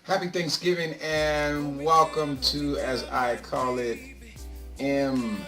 Happy Thanksgiving and welcome to, as I call it, MNS.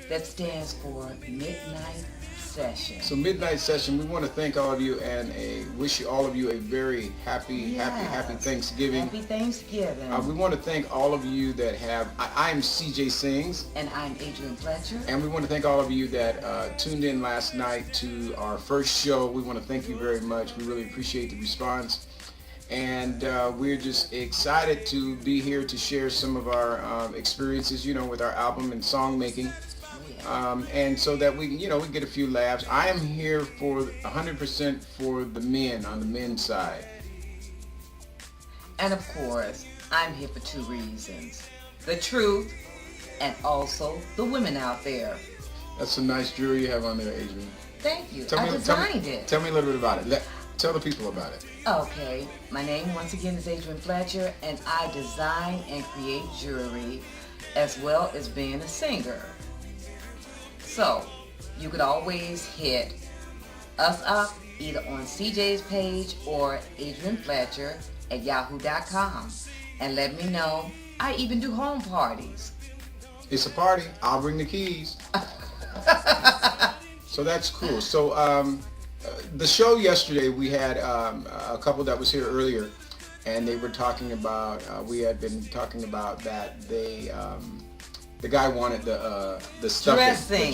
That stands for Midnight Session. So Midnight Session, we want to thank all of you and wish you all of you a very happy Yes. Thanksgiving. Happy Thanksgiving. We want to thank all of you that have, I'm CJ Sings, And I'm Adrian Fletcher. and we want to thank all of you that tuned in last night to our first show. We want to thank you very much. We really appreciate the response. And we're just excited to be here to share some of our experiences, with our album and song making. And so that we get a few laughs. I am here for 100% for the men on the men's side. And of course, I'm here for two reasons. The truth and also the women out there. That's a nice jewelry you have on there, Adrian. Thank you. I designed it. Tell me a little bit about it. Tell the people about it. Okay, my name once again is Adrian Fletcher, and I design and create jewelry as well as being a singer. So, you could always hit us up either on CJ's page or Adrian Fletcher at yahoo.com and let me know. I even do home parties. It's a party. I'll bring the keys. So that's cool. So the show yesterday, we had a couple that was here earlier, and they were talking about, we had been talking about that the guy wanted the stuffing. The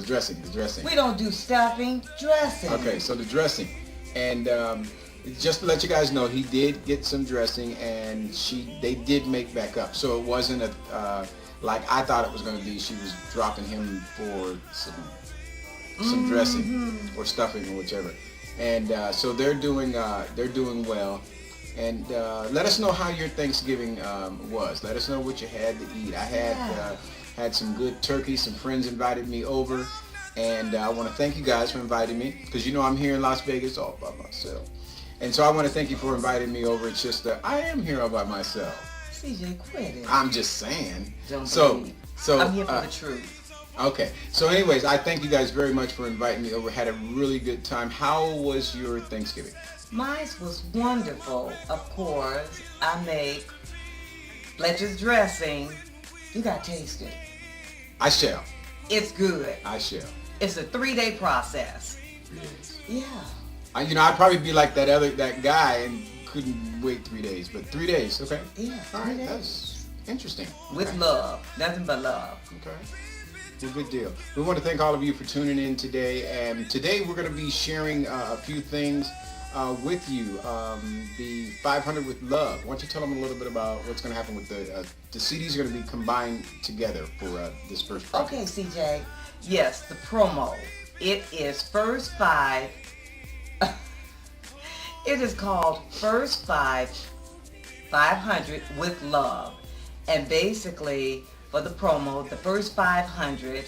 dressing. We don't do stuffing, dressing. Okay, so the dressing. And just to let you guys know, he did get some dressing, and they did make back up. So it wasn't like I thought it was going to be. She was dropping him for some dressing or stuffing or whichever. And so they're doing well. And let us know how your Thanksgiving was. Let us know what you had to eat. I had some good turkey. Some friends invited me over, and I want to thank you guys for inviting me, because I'm here in Las Vegas all by myself. And so I want to thank you for inviting me over. It's just that I am here all by myself. CJ, quit it. I'm just saying. Don't So believe. I'm here for the truth. Okay. So anyways, I thank you guys very much for inviting me over. Had a really good time. How was your Thanksgiving? Mine was wonderful. Of course, I make Fletcher's dressing. You gotta taste it. I shall. It's good. I shall. It's a 3-day process. Yes. Yeah. I'd probably be like that guy and couldn't wait 3 days, but 3 days, okay. Yeah. All 3 right, days. that's interesting. With Okay. love. Nothing but love. Okay. Well, good deal. We want to thank all of you for tuning in today, and today we're going to be sharing a few things with you. The 500 with Love. Why don't you tell them a little bit about what's going to happen with the CDs are going to be combined together for this first project. Okay, CJ. Yes, the promo. It is First Five. It is called First 500 with Love. And basically, for the promo, the first 500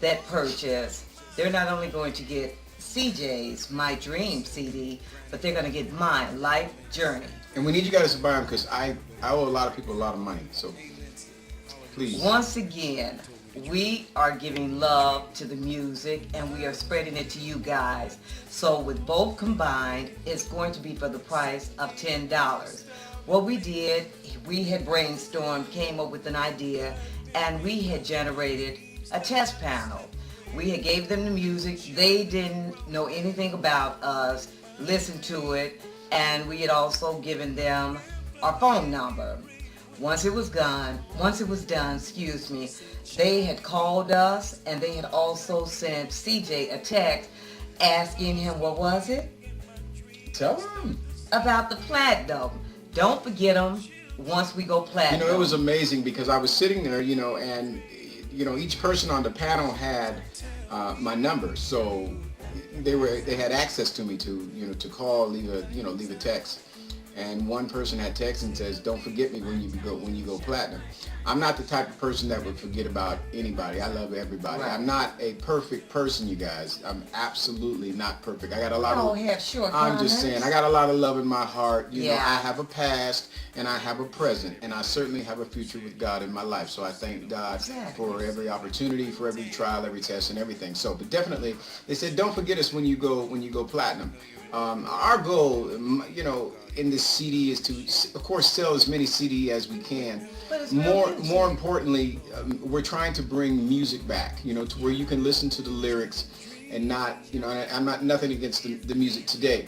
that purchase, they're not only going to get CJ's My Dream CD, but they're going to get my Life Journey. And we need you guys to buy them, because I owe a lot of people a lot of money. So please. Once again, we are giving love to the music, and we are spreading it to you guys. So with both combined, it's going to be for the price of $10. What we did, we had brainstormed, came up with an idea, and we had generated a test panel. We had gave them the music. They didn't know anything about us, listened to it, and we had also given them our phone number. Once it was done, they had called us, and they had also sent CJ a text asking him, what was it? Tell them. About the platinum. Don't forget them once we go platinum. It was amazing, because I was sitting there, and each person on the panel had my number, so they had access to me to call, leave a text. And one person had text and says, "Don't forget me when you go platinum." I'm not the type of person that would forget about anybody. I love everybody. Right. I'm not a perfect person, you guys. I'm absolutely not perfect. I got a lot of. have shortcomings. I'm just saying, I got a lot of love in my heart. Yeah. I have a past and I have a present, and I certainly have a future with God in my life. So I thank God for every opportunity, for every trial, every test, and everything. So, but definitely, they said, "Don't forget us when you go platinum." Our goal, in this CD is to, of course, sell as many CD as we can. But it's real music. More importantly, we're trying to bring music back, to where you can listen to the lyrics and not, and I'm not nothing against the music today.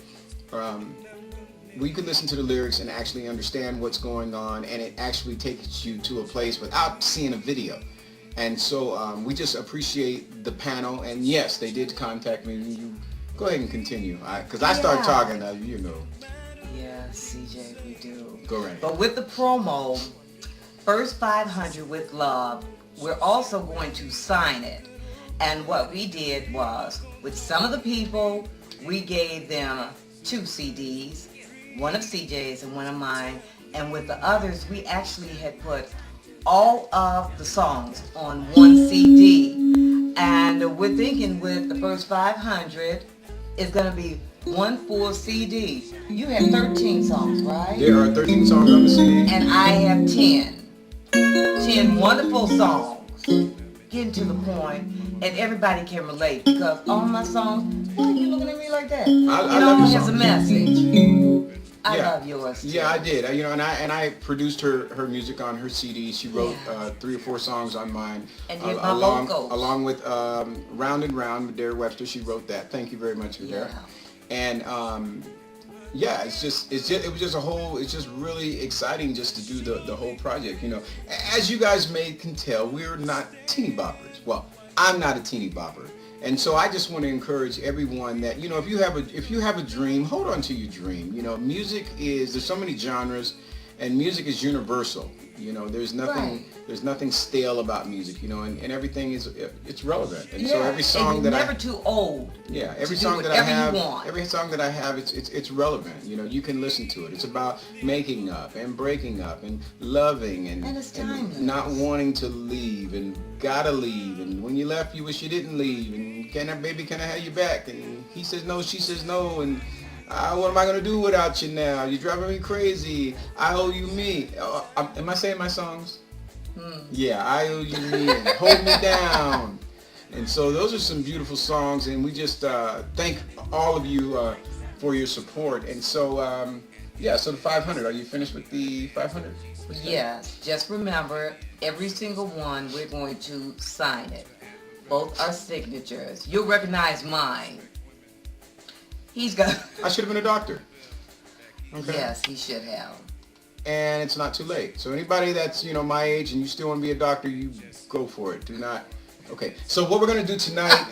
We can listen to the lyrics and actually understand what's going on, and it actually takes you to a place without seeing a video. And so we just appreciate the panel, and yes, they did contact me. You go ahead and continue, because I start talking, Yeah, CJ, we do. Go right. But with the promo, First 500 with Love, we're also going to sign it. And what we did was, with some of the people, we gave them 2 CDs, one of CJ's and one of mine. And with the others, we actually had put all of the songs on one CD. And we're thinking with the First 500, it's going to be one full CD. You have 13 songs, right? There are 13 songs on the CD. And I have 10. 10 wonderful songs. Getting to the point, and everybody can relate, because all my songs, why are you looking at me like that? I love your has a songs. message. I love yours too. Yeah, I did. And I produced her music on her CD. She wrote 3 or 4 songs on mine. And did my vocals. Along with Round and Round with Dara Webster. She wrote that. Thank you very much for that. And it's just really exciting just to do the whole project. As you guys can tell, we're not teeny boppers. Well, I'm not a teeny bopper. And so I just want to encourage everyone that, if you have a dream, hold on to your dream. There's so many genres, and music is universal. There's nothing stale about music, and everything it's relevant. And so every song and never too old. Yeah, every to song do that I whatever have, it's relevant. You can listen to it. It's about making up and breaking up and loving and it's timeless. And not wanting to leave and gotta leave, and when you left you wish you didn't leave, and can I have you back, and he says no, she says no, and what am I gonna do without you now? You're driving me crazy. I owe you me. Am I saying my songs? Yeah, I owe you me and hold me down. And so those are some beautiful songs, and we just thank all of you for your support. And so so the 500. Are you finished with the 500? Yes. Just remember, every single one we're going to sign it. Both our signatures. You'll recognize mine. He's got. I should have been a doctor. Okay. Yes, he should have. And it's not too late. So anybody that's my age and you still want to be a doctor, you go for it. Do not. Okay. So what we're going to do tonight,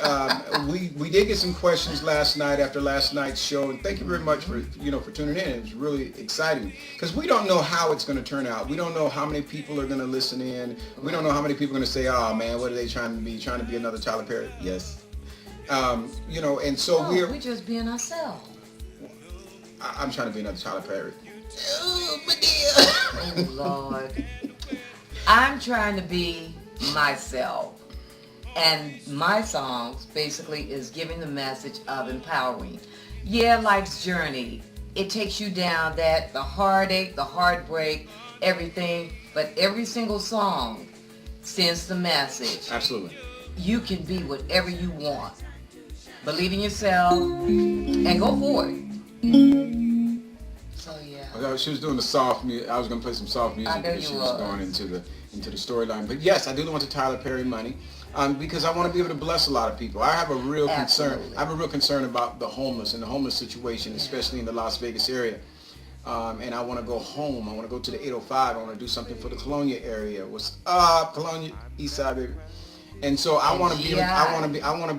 we did get some questions last night after last night's show, and thank you very much for for tuning in. It was really exciting because we don't know how it's going to turn out. We don't know how many people are going to listen in. We don't know how many people are going to say, "Oh man, what are they trying to be another Tyler Perry?" Yes. And so we're just being ourselves. I'm trying to be another Tyler Perry. Oh, my dear. Oh, Lord. I'm trying to be myself. And my songs basically is giving the message of empowering. Yeah, life's journey. It takes you down the heartache, the heartbreak, everything. But every single song sends the message. Absolutely. You can be whatever you want. Believe in yourself and go for it. So yeah. She was doing the soft music. I was going to play some soft music because she was going into the storyline. But yes, I do want the Tyler Perry money because I want to be able to bless a lot of people. I have a real concern. I have a real concern about the homeless and the homeless situation, especially in the Las Vegas area. And I want to go home. I want to go to the 805. I want to do something for the Colonia area. What's up, Colonia, East Side, baby? And so I want to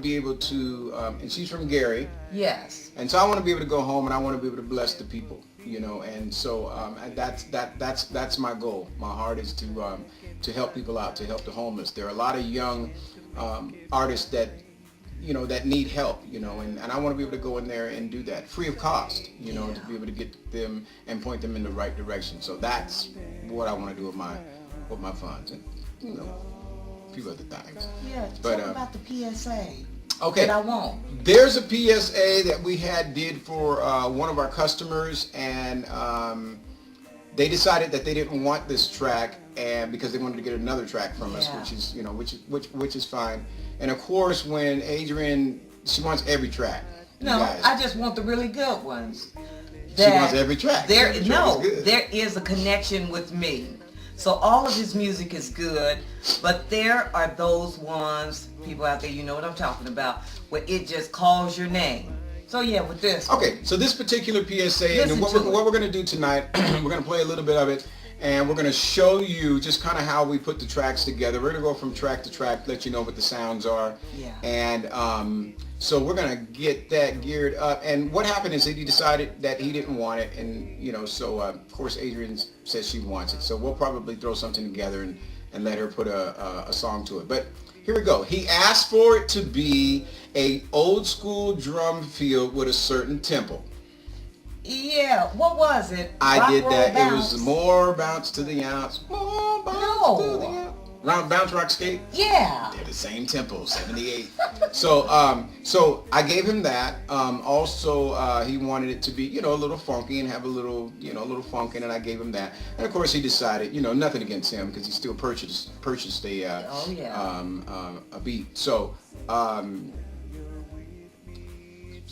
be able to, and she's from Gary. Yes. And so I want to be able to go home, and I want to be able to bless the people, and so and that's my goal. My heart is to help people out, to help the homeless. There are a lot of young artists that that need help, and I want to be able to go in there and do that free of cost, to be able to get them and point them in the right direction. So that's what I want to do with my funds, and a few other things. Yeah, but talk about the PSA. Okay. That I won't. There's a PSA that we did for one of our customers, and they decided that they didn't want this track, and because they wanted to get another track from us, which is which is fine. And of course, when Adrian, she wants every track, You No, guys. I just want the really good ones. She wants every track. There, Every track no, is good. there is a connection with me. So all of his music is good, but there are those ones, people out there, you know what I'm talking about, where it just calls your name. So yeah, with this. Okay, so this particular PSA, and Listen what to we're going to do tonight, we're going to play a little bit of it, and we're going to show you just kind of how we put the tracks together. We're going to go from track to track, let you know what the sounds are. Yeah. And so we're going to get that geared up. And what happened is that he decided that he didn't want it, and so of course Adrian says she wants it. So we'll probably throw something together and let her put a song to it. But here we go. He asked for it to be a old school drum feel with a certain tempo. Yeah, what was it? I Rock, did roll, that. bounce? It was more bounce to the ounce. More bounce to the ounce. Round bounce rock skate. Yeah. They're the same tempo, 78. So I gave him that. Also, he wanted it to be, a little funky and have a little funk in it. I gave him that. And of course, he decided, nothing against him because he still purchased a a beat. So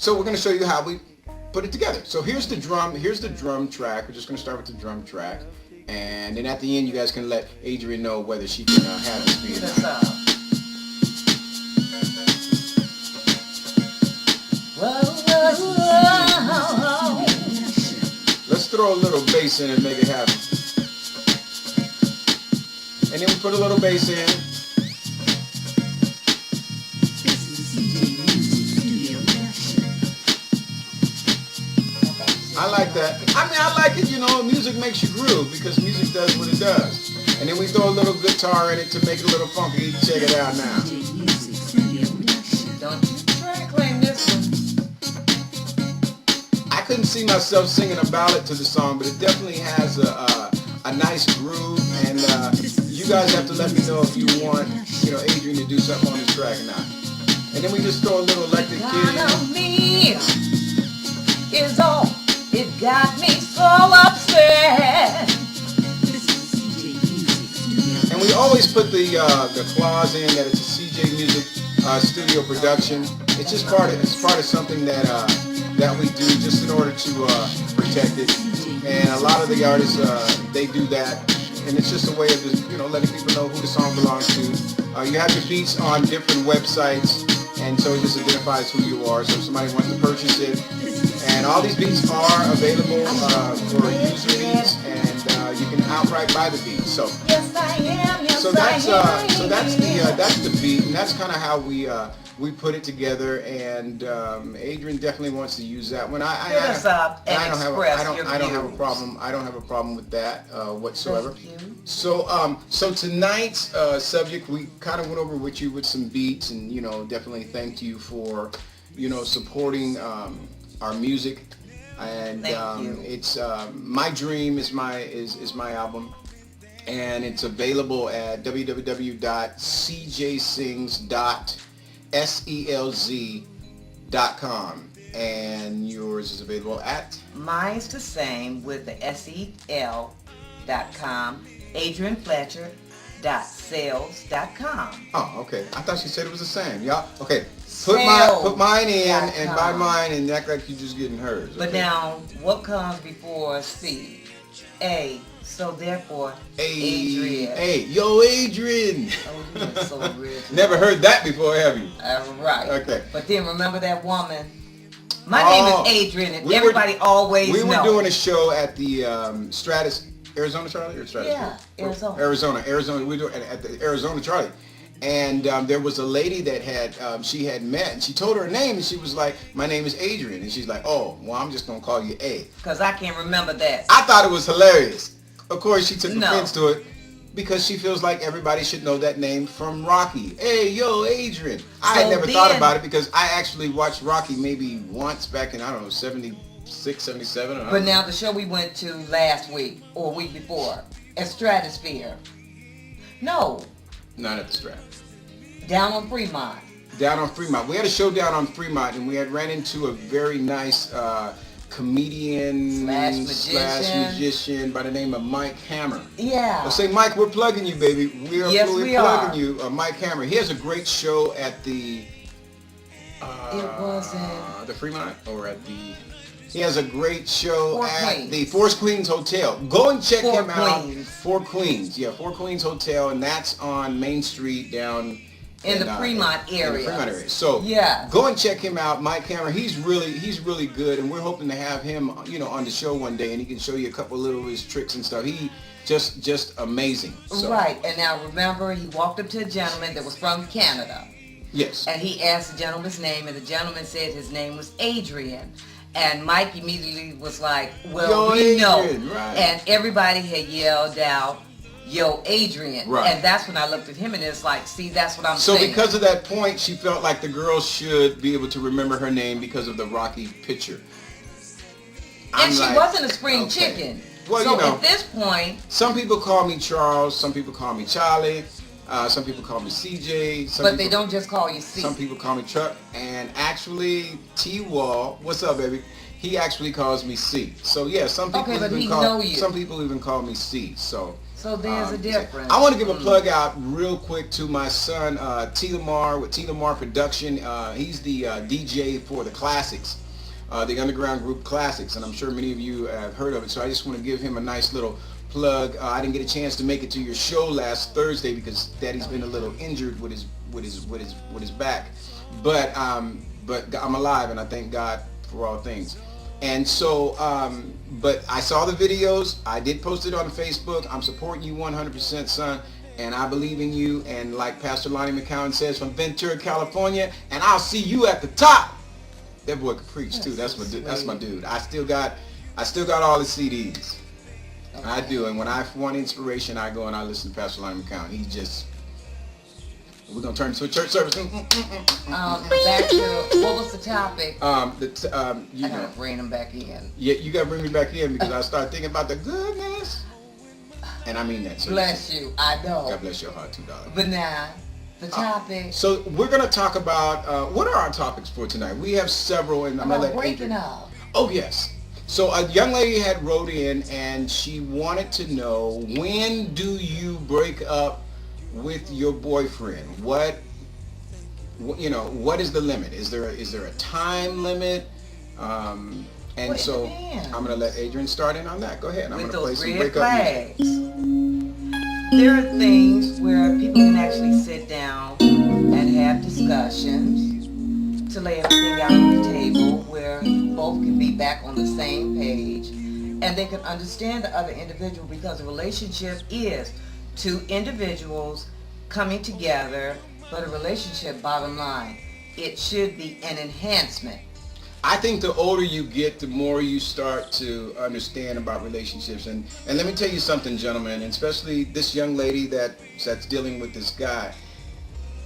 we're going to show you how we put it together. So here's the drum track. We're just going to start with the drum track. And then at the end, you guys can let Adrian know whether she can have this beat or not. Let's throw a little bass in and make it happen. And then we put a little bass in. I like that. I mean, I like it, music makes you groove because music does what it does. And then we throw a little guitar in it to make it a little funky. Check it out now. Don't you try to claim this one. I couldn't see myself singing a ballad to the song, but it definitely has a nice groove. And you guys have to let me know if you want, Adrian to do something on this track or not. And then we just throw a little electric kid in. Me is all. It got me so upset. And we always put the clause in that it's a CJ Music studio production. It's just part of something that we do just in order to protect it. And a lot of the artists they do that, and it's just a way of just letting people know who the song belongs to. You have your beats on different websites, and so it just identifies who you are. So if somebody wants to purchase it. And all these beats are available for user beats, and you can outright buy the beats. So, Yes, I am. Yes, so that's the beat, and that's kind of how we put it together. And Adrian definitely wants to use that one. Hit us up and express your I don't have a views. problem. I don't have a problem with that whatsoever. Thank you. So tonight's subject, we kind of went over with you with some beats, and definitely thanked you for supporting our music, and Thank you. it's My Dream is my album, and it's available at www.cjsings.selz.com, and yours is available at Mine's the same with the SEL.com, AdrianFletcher.sales.com. Oh, okay. I thought she said it was the same. Y'all, okay. Put mine in and buy mine and act like you're just getting hers. Okay? But now, what comes before C? A. So therefore, Adrian. Hey, yo, Adrian. Oh, you're so rich. Never heard that before, have you? Right. Okay. But then remember that woman. My name is Adrian, and everybody always We were knows. doing a show at the Stratus, Arizona, Charlie, or Stratus? Yeah, Arizona. Arizona. We were doing it at the Arizona, Charlie. And there was a lady that she had met, and she told her name, and she was like, my name is Adrian. And she's like, oh, well, I'm just going to call you A. Because I can't remember that. I thought it was hilarious. Of course, she took No. offense to it because she feels like everybody should know that name from Rocky. Hey, yo, Adrian. I had never thought about it because I actually watched Rocky maybe once back in, 76, 77. But now the show we went to last week, or week before, at Stratosphere. No, Not at the Strat. down on Fremont. Down on Fremont. We had a show down on Fremont, and we had ran into a very nice comedian Slash magician by the name of Mike Hammer. Yeah. I'll say, Mike, we're plugging you, baby. We are Yes, fully we plugging are. you. Mike Hammer. He has a great show at the... It wasn't the Fremont or at the. He has a great show Four at Queens. the Four Queens Hotel. Go and check Four him out. Queens. Four Queens, yeah, Four Queens Hotel, and that's on Main Street down In the Fremont area. In the Fremont area. So Yeah. go and check him out, Mike Cameron. He's really good, and we're hoping to have him, on the show one day, and he can show you a couple little of his tricks and stuff. He just amazing. So, Right, and now remember, he walked up to a gentleman that was from Canada, yes. and he asked the gentleman's name, and the gentleman said his name was Adrian. And Mike immediately was like, well, Yo, we know. Adrian, right. And everybody had yelled out, yo, Adrian. Right. And that's when I looked at him, and it's like, see, that's what I'm So saying. because of that point, she felt like the girl should be able to remember her name because of the Rocky picture. And she like, wasn't a spring okay. chicken. Well, so you know. at this point, Some people call me Charles. Some people call me Charlie. Some people call me CJ. but they don't just call you C. Some people call me Chuck. And actually, T-Wall, what's up, baby? He actually calls me C. So yeah, some people Okay, but even he call know you. some people even call me C. So there's a difference. I want to give a plug out real quick to my son T Lamar with T Lamar Production. He's the DJ for the Classics, the underground group Classics, and I'm sure many of you have heard of it. So I just want to give him a nice little plug. I didn't get a chance to make it to your show last Thursday because Daddy's been a little injured with his back, but I'm alive and I thank God for all things. And so, but I saw the videos. I did post it on Facebook. I'm supporting you 100%, son. And I believe in you. And like Pastor Lonnie McCowan says, from Ventura, California, and I'll see you at the top. That boy could preach too. That's my dude. I still got all the CDs. Okay. I do. And when I want inspiration, I go and I listen to Pastor Lonnie McCowan. He's just. We're gonna turn to a church service. Back to, what was the topic? You I know. gotta bring them back in. Yeah, you gotta bring me back in because I start thinking about the goodness, and I mean that. Bless you, I know. God bless your heart, $2. But now, the topic. So we're gonna talk about what are our topics for tonight? We have several, and I'm gonna about let breaking Adrian. up. Oh yes. So a young lady had wrote in, and she wanted to know, when do you break up with your boyfriend? What is the limit? Is there a time limit? And Well, it so depends. I'm gonna let Adrian start in on that. Go ahead. I'm With gonna play those some red breakup music. flags. There are things where people can actually sit down and have discussions to lay everything out on the table where both can be back on the same page and they can understand the other individual, because a relationship is two individuals coming together, but a relationship, bottom line, it should be an enhancement. I think the older you get, the more you start to understand about relationships. And let me tell you something, gentlemen, and especially this young lady that's dealing with this guy.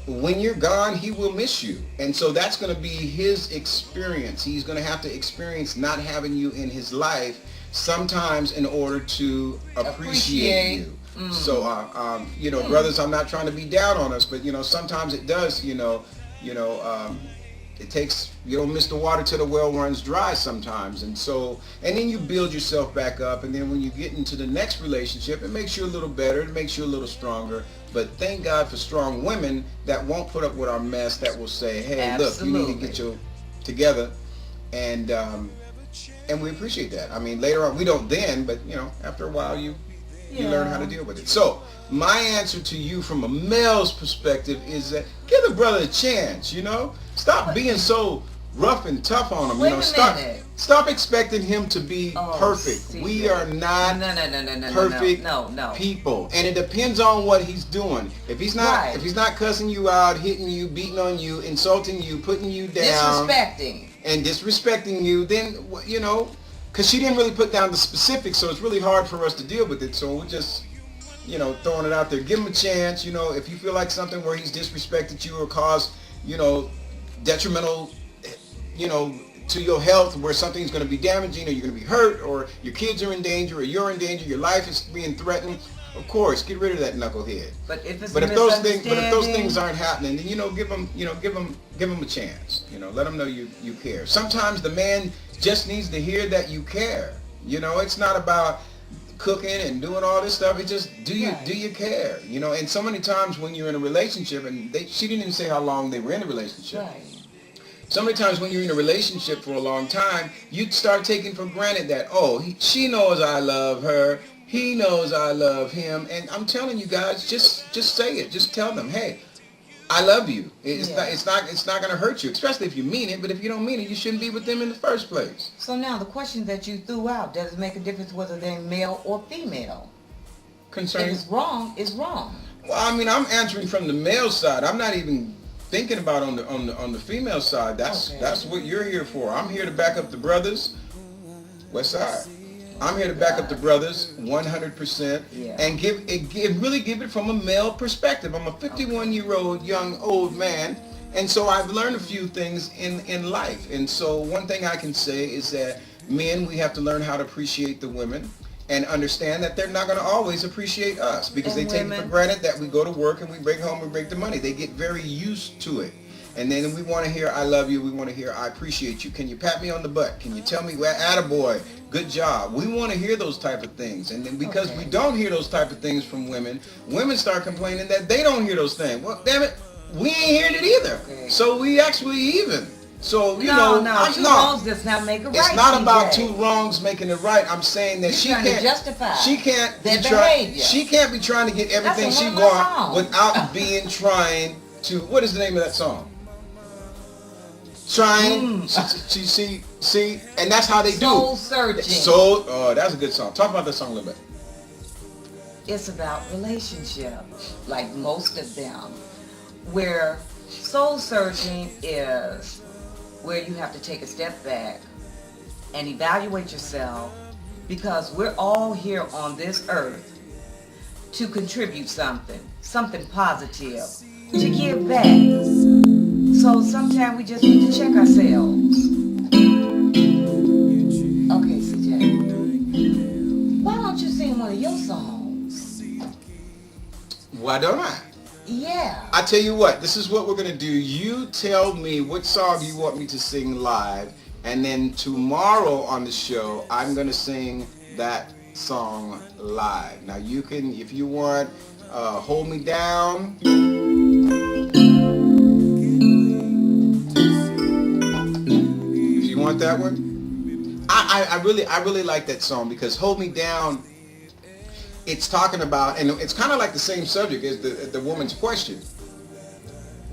When you're gone, he will miss you. And so that's going to be his experience. He's going to have to experience not having you in his life sometimes in order to appreciate you. So, brothers, I'm not trying to be down on us, but, sometimes it does, it takes, you don't miss the water till the well runs dry sometimes. And then you build yourself back up. And then when you get into the next relationship, it makes you a little better. It makes you a little stronger. But thank God for strong women that won't put up with our mess, that will say, hey, Absolutely. look, you need to get your together. And we appreciate that. I mean, later on, we don't then, but, after a while, you learn how to deal with it. So my answer to you from a male's perspective is that give the brother a chance, Stop being so rough and tough on him. Wait a minute. Stop expecting him to be perfect. see We that. are not No, perfect no. people. And it depends on what he's doing. If he's not Right. if he's not cussing you out, hitting you, beating on you, insulting you, putting you down, disrespecting you, then because she didn't really put down the specifics, so it's really hard for us to deal with it. So we're just throwing it out there. Give him a chance. If you feel like something where he's disrespected you or caused detrimental to your health, where something's going to be damaging, or you're going to be hurt, or your kids are in danger, or you're in danger, your life is being threatened, of course, get rid of that knucklehead. But if it's But if those things aren't happening, then give them a chance. Let them know you care. Sometimes the man just needs to hear that you care. It's not about cooking and doing all this stuff. It's just do you care? And so many times when you're in a relationship, and she didn't even say how long they were in a relationship. Right. So many times when you're in a relationship for a long time, you start taking for granted that, oh, she knows I love her, he knows I love him, and I'm telling you guys, just say it. Just tell them, hey, I love you. It's not going to hurt you, especially if you mean it. But if you don't mean it, you shouldn't be with them in the first place. So now the question that you threw out, does it make a difference whether they're male or female? Concerning, If it's wrong, it's wrong. well, I mean, I'm answering from the male side. I'm not even thinking about on the female side. That's what you're here for. I'm here to back up the brothers. West Side. I'm here to back up the brothers 100% and really give it from a male perspective. I'm a 51-year-old young old man, and so I've learned a few things in life. And so one thing I can say is that men, we have to learn how to appreciate the women and understand that they're not going to always appreciate us because And they take women. for granted that we go to work and we bring home and bring the money. They get very used to it. And then we want to hear, I love you. We want to hear, I appreciate you. Can you pat me on the butt? Can you tell me, well, attaboy, good job? We want to hear those type of things. And then because we don't hear those type of things from women, women start complaining that they don't hear those things. Well, damn it, we ain't hearing it either. Okay. So we actually even. So, you No, know, two wrongs does not make a right. it's not about CJ. two wrongs making it right. I'm saying that You're trying to justify she can't their be behavior. she can't be trying to get everything That's she one of my wants songs. without being trying to. What is the name of that song? Trying. See, and that's how they Soul do. searching. So, that's a good song. Talk about that song a little bit. It's about relationship, like most of them, where soul searching is where you have to take a step back and evaluate yourself, because we're all here on this earth to contribute something positive, to give back. So sometimes we just need to check ourselves. Okay, CJ, why don't you sing one of your songs? Why don't I? Yeah. I tell you what, this is what we're going to do. You tell me what song you want me to sing live, and then tomorrow on the show, I'm going to sing that song live. Now you can, if you want, Hold Me Down. If you want that one. I really like that song because Hold Me Down, it's talking about, and it's kind of like the same subject as the woman's question.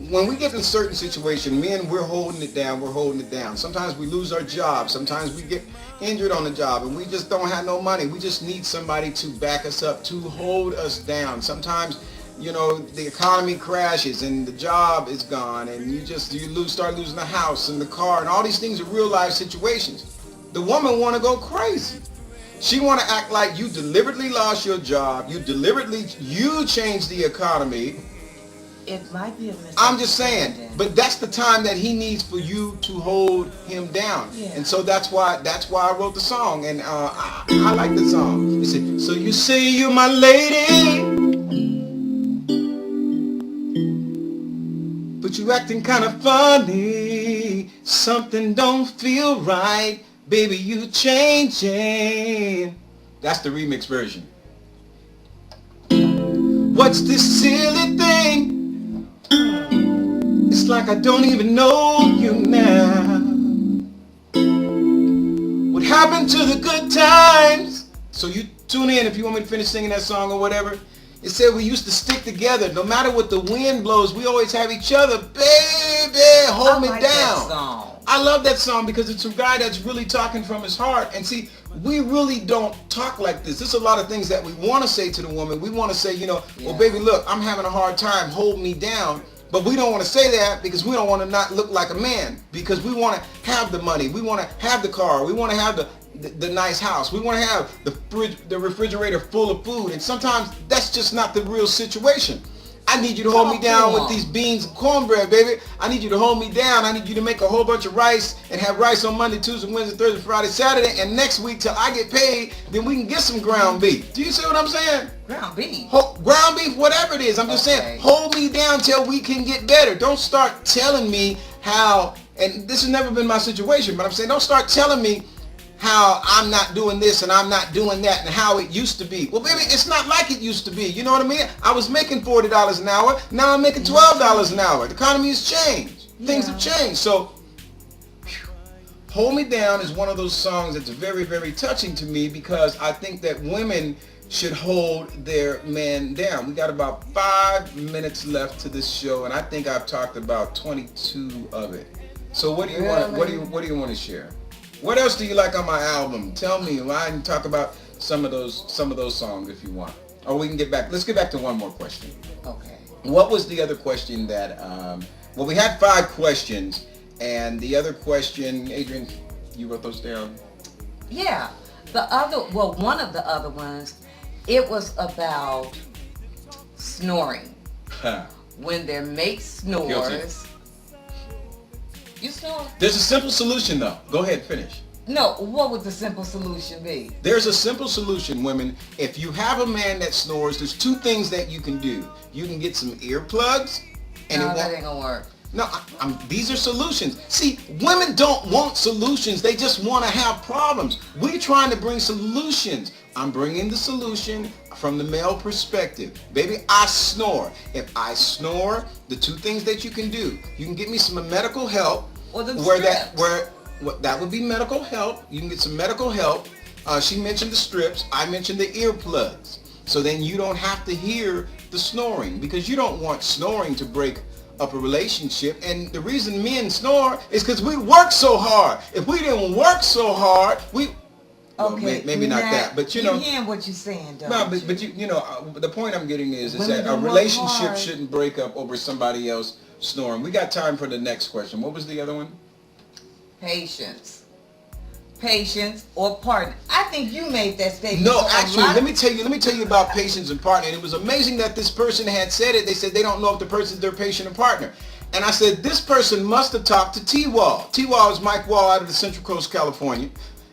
When we get in a certain situation, men, we're holding it down. Sometimes we lose our job. Sometimes we get injured on the job and we just don't have no money. We just need somebody to back us up, to hold us down. Sometimes, you know, the economy crashes and the job is gone and you start losing the house and the car, and all these things are real life situations. The woman want to go crazy. She want to act like you deliberately lost your job. You changed the economy. It might be a misunderstanding. I'm just saying, but that's the time that he needs for you to hold him down. Yeah. And so that's why I wrote the song, and I like the song. It said, so you say you're my lady, but you acting kind of funny. Something don't feel right, baby, you changing. That's the remix version. What's this silly thing? It's like I don't even know you now. What happened to the good times? So you tune in if you want me to finish singing that song or whatever. It said we used to stick together. No matter what the wind blows, we always have each other. Baby, hold me down. That song. I love that song because it's a guy that's really talking from his heart. And see, we really don't talk like this. There's a lot of things that we want to say to the woman. We want to say, well, baby, look, I'm having a hard time. Hold me down. But we don't want to say that because we don't want to not look like a man. Because we want to have the money. We want to have the car. We want to have the nice house. We want to have the refrigerator full of food. And sometimes that's just not the real situation. I need you to hold me down with these beans and cornbread, baby. I need you to hold me down. I need you to make a whole bunch of rice and have rice on Monday, Tuesday, Wednesday, Thursday, Friday, Saturday, and next week till I get paid, then we can get some ground beef. Do you see what I'm saying? Ground beef. Ground beef, whatever it is. I'm just saying, hold me down till we can get better. Don't start telling me how, and this has never been my situation, but I'm saying don't start telling me how I'm not doing this and I'm not doing that and how it used to be. Well, baby, it's not like it used to be. You know what I mean? I was making $40 an hour. Now I'm making $12 an hour. The economy has changed. Things have changed. So Hold Me Down is one of those songs that's very, very touching to me because I think that women should hold their man down. We got about 5 minutes left to this show, and I think I've talked about 22 of it. So what do you want? What do you want to share? What else do you like on my album? Tell me. I can talk about some of those songs if you want. Or we can get back. Let's get back to one more question. Okay. What was the other question that? Well, we had 5 questions, and the other question, Adrian, you wrote those down. Yeah. One of the other ones, it was about snoring. When their mate snores. Guilty. You snore? There's a simple solution, though. Go ahead, finish. No, what would the simple solution be? There's a simple solution, women. If you have a man that snores, there's 2 things that you can do. You can get some earplugs, and No, that ain't gonna work. No, these are solutions. See, women don't want solutions. They just want to have problems. We're trying to bring solutions. I'm bringing the solution from the male perspective. Baby, I snore. If I snore, the 2 things that you can do, you can get me some medical help. Or the That would be medical help. You can get some medical help. She mentioned the strips. I mentioned the earplugs. So then you don't have to hear the snoring because you don't want snoring to break up a relationship. And the reason men snore is because we work so hard. If we didn't work so hard, maybe not that, but you know. You're hearing what you're saying, don't No, you? but you know, the point I'm getting is Women that a don't work relationship hard. shouldn't break up over somebody else snoring. We got time for the next question. What was the other one? Patience or partner. I think you made that statement. No, So actually, let me tell you about patience and partner. And it was amazing that this person had said it. They said they don't know if the person's their patient or partner. And I said, this person must have talked to T-Wall. T-Wall is Mike Wall out of the Central Coast, California.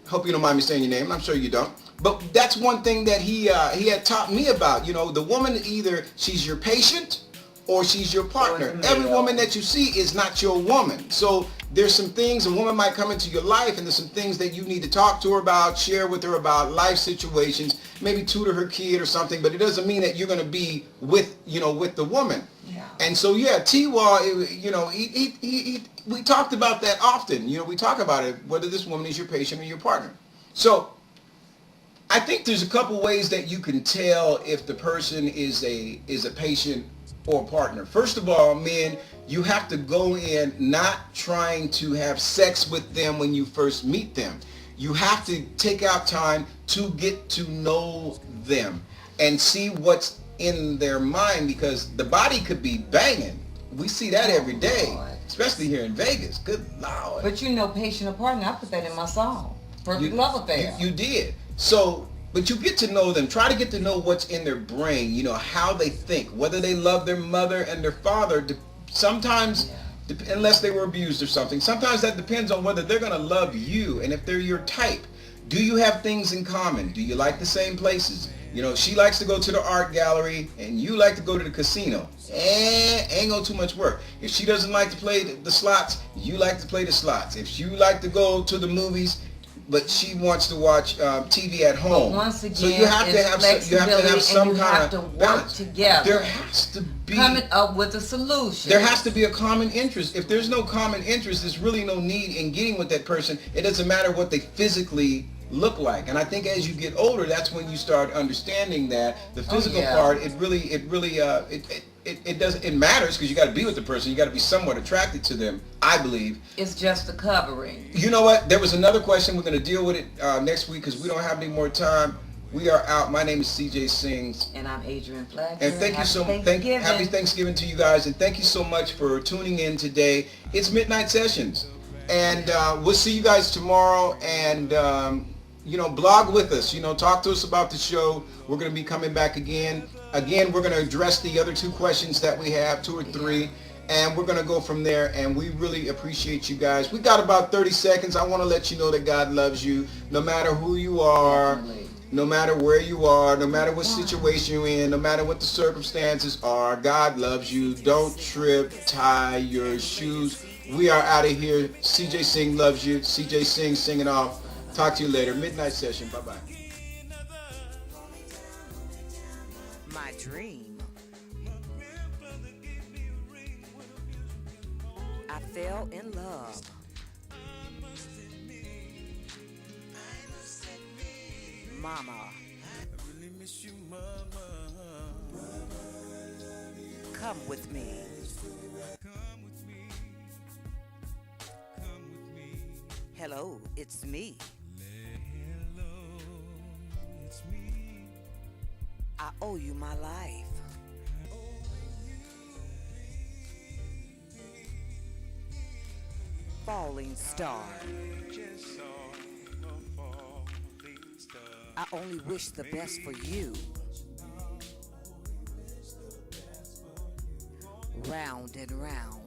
Hope you don't mind me saying your name. I'm sure you don't. But that's one thing that he had taught me about. You know, the woman, either she's your patient or she's your partner. Every woman that you see is not your woman. So there's some things, a woman might come into your life and there's some things that you need to talk to her about, share with her about life situations, maybe tutor her kid or something, but it doesn't mean that you're going to be with the woman. Yeah. And so, yeah, T-Wall, you know, we talked about that often. You know, we talk about it, whether this woman is your patient or your partner. So I think there's a couple ways that you can tell if the person is a patient or a partner. First of all, men, you have to go in not trying to have sex with them when you first meet them. You have to take out time to get to know them and see what's in their mind, because the body could be banging. We see that every day, Lord. especially here in Vegas. Good Lord. But you know, patient or partner, I put that in my song. Perfect Love Affair. You did. So, but you get to know them. Try to get to know what's in their brain, you know, how they think, whether they love their mother and their father. Sometimes, unless they were abused or something, sometimes that depends on whether they're going to love you and if they're your type. Do you have things in common? Do you like the same places? You know, she likes to go to the art gallery and you like to go to the casino. Ain't gonna too much work. If she doesn't like to play the slots, you like to play the slots. If you like to go to the movies, but she wants to watch TV at home. But once again, so you have to have some kind of balance. Together. There has to be coming up with a solution. There has to be a common interest. If there's no common interest, there's really no need in getting with that person. It doesn't matter what they physically look like. And I think as you get older, that's when you start understanding that the physical part, it matters, because you got to be with the person. You got to be somewhat attracted to them, I believe. It's just a covering. You know what? There was another question. We're going to deal with it next week because we don't have any more time. We are out. My name is CJ Sings. And I'm Adrian Fletcher. And thank you so much. Happy Thanksgiving to you guys. And thank you so much for tuning in today. It's Midnight Sessions. And we'll see you guys tomorrow. And, you know, blog with us. You know, talk to us about the show. We're going to be coming back again. Again, we're going to address the other 2 questions that we have, 2 or 3. And we're going to go from there. And we really appreciate you guys. We got about 30 seconds. I want to let you know that God loves you no matter who you are. Definitely. No matter where you are, no matter what situation you're in, no matter what the circumstances are, God loves you. Don't trip, tie your shoes. We are out of here. CJ Sing loves you. CJ Sing singing off. Talk to you later. Midnight Session. Bye-bye. My dream. I fell in love. Mama. I really miss you, mama. Come with me. Come with me. Come with me. Hello, it's me. Hello, it's me. I owe you my life. Falling star. Just saw a falling star. I only wish the best for you. Round and round.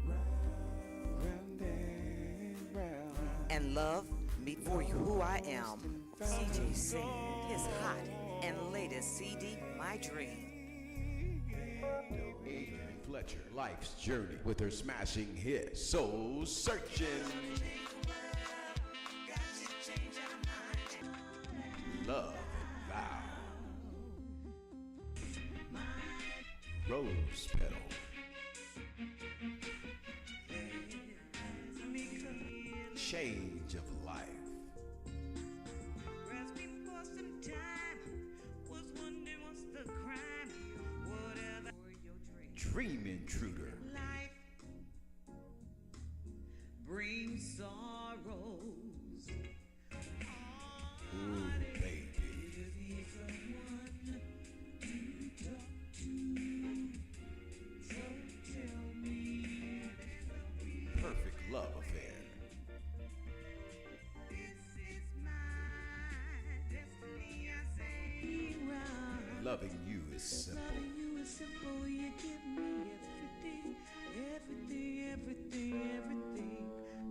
Round and round. And love me for who I am. CJ singing his hot and latest CD, My Dream. Adrian Fletcher, life's journey with her smashing hit, Soul Searching. Love and Vow. Rose Petal. Change of Life. Grasping for some time, was wondering what's the crime, whatever your dream. Dream Intruder. Life brings sorrows. Ooh, baby. Perfect Love Affair. This is my destiny, I say. Loving You is Simple. Loving you is simple, you give me everything, everything, everything, everything.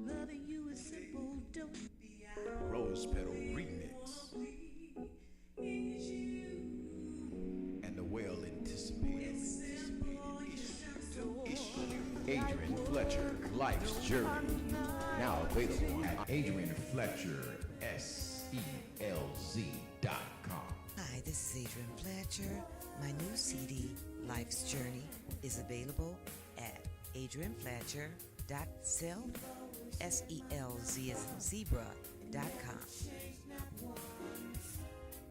Loving you is simple, don't be out. Rose Petal Remix. And the well anticipated issue. Adrian Fletcher, Life's Journey. Now available at AdrianFletcherSELZ.com. Hi, this is Adrian Fletcher. My new CD, Life's Journey, is available at adrianfletcher.selz, SELZ as in zebra.com.